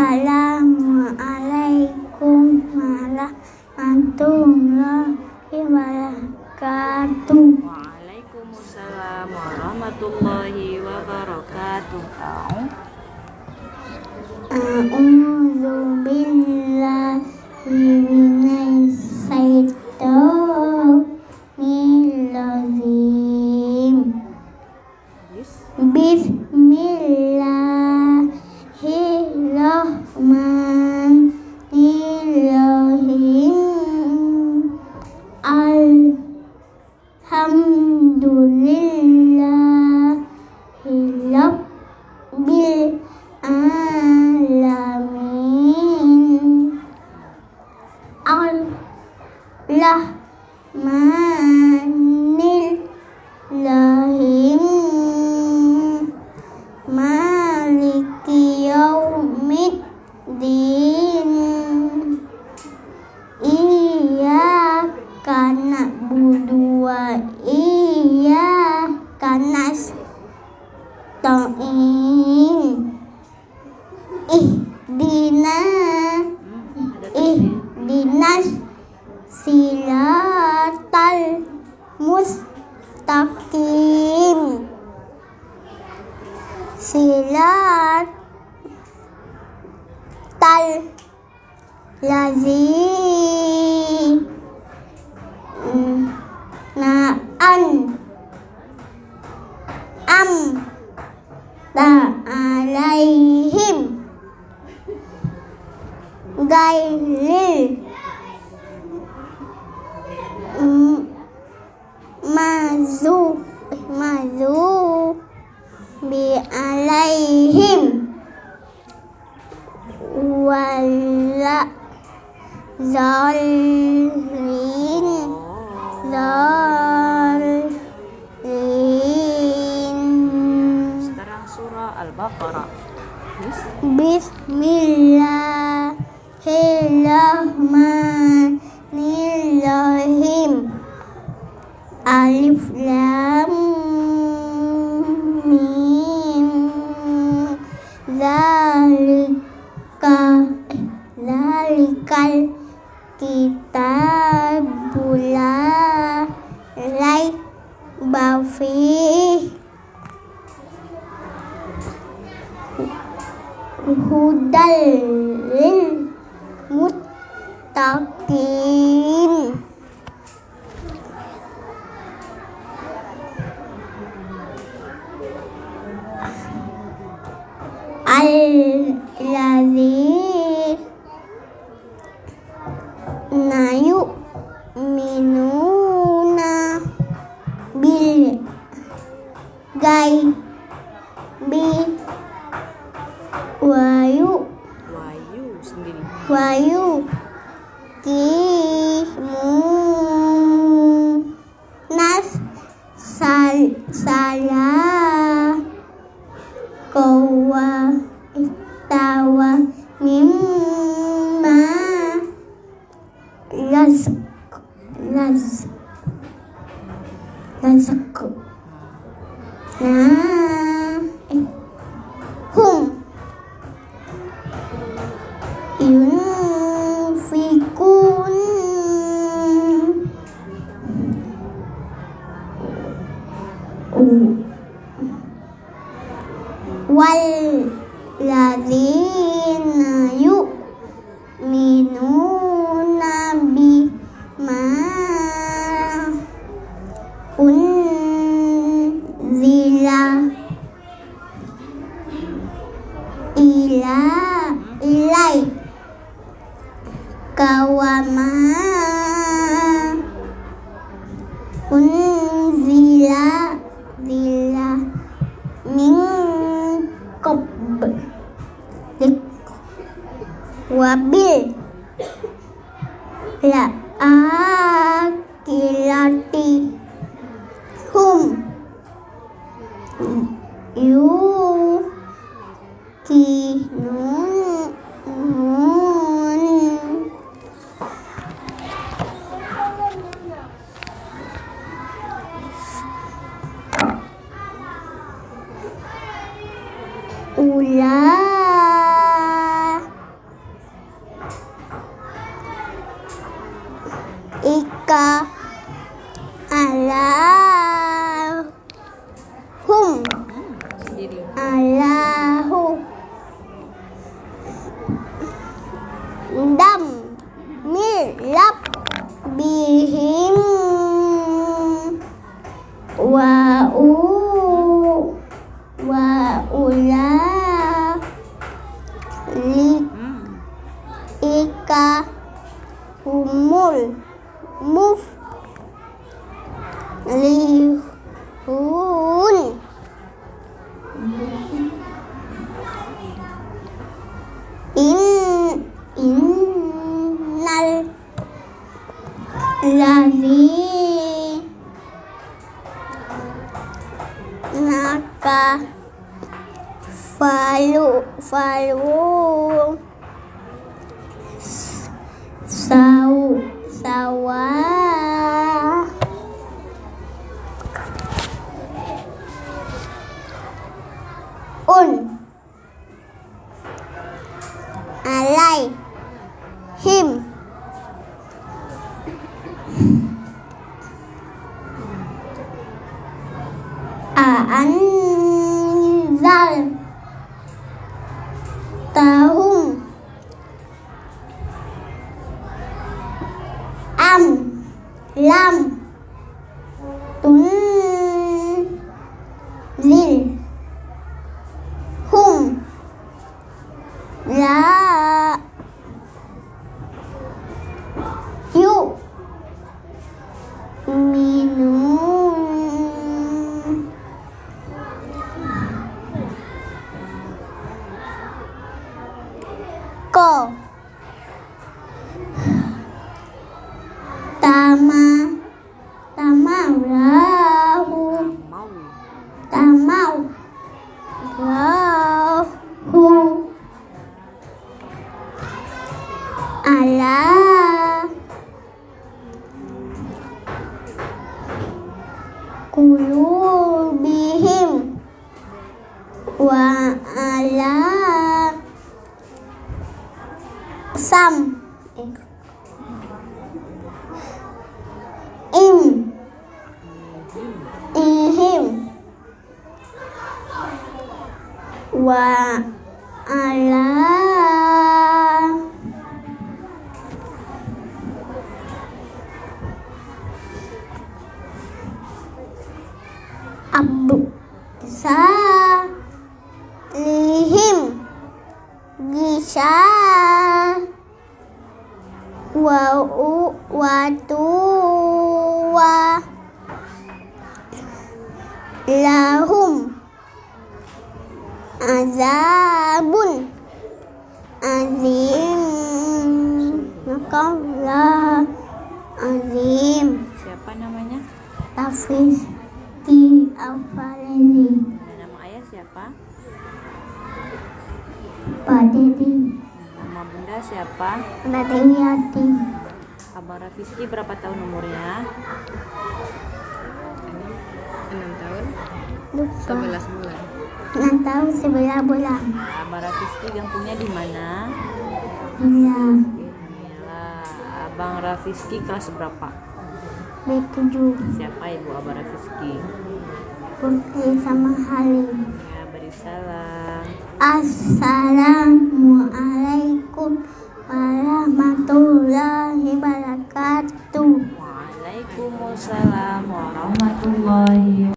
Assalamualaikum warahmatullahi wabarakatuh. Waalaikumsalam warahmatullahi wabarakatuh. A'udzu billahi minasy syaithanir rajim. Bismillahirrahmanirrahim. Alhamdulillahi rabbil alamin. Ar-Rahmanir-Rahim. Maliki yaumiddin. Iyyaka na'budu wa iyyaka nasta'in. Ihdinas siratal mustaqim. Siratal ladzina an'amta alaihim ghairil maghdubi alaihim waladdallin. Sekarang surah Al-Baqarah. Bismillahirrahmanirrahim. Alif lam mim. Zalikal kitabul la raiba fihi hudal lil muttaqin. Alladzina yu'minuna bil ghaibi wa yuqimunas salata wa istawa mimma hum yunfikun. Walladzina yu'minuna bima unzila ilaika wa ma unzila min qablik wabil akhirati hum yuqinun. Ula Dam milap bihim wa ula li ika humul muf lihun innal ladzi naka falu sawa alaihim anzal tahum am lam tunzil hum la yu'minun ko tamau lahu ala qulubihim wa ala ihim wa ala absalihim gisha wa lahum azabun azim makalah azim. Siapa namanya? Hafiz Ki Afaleni. Nama ayah siapa? Pak Dedi. Nama bunda siapa? Mbak Dewiati. Abang Rafizki berapa tahun umurnya? 6 tahun? 11 bulan. 6 tahun 11 bulan. Abang Rafizki kampungnya di mana? Iya. Inilah. Abang Rafizki kelas berapa? B7. Siapa ibu Abang Rafizki? Putri sama Halim. Ya, beri salam. Assalamualaikum warahmatullahi wabarakatuh. Waalaikumsalam warahmatullahi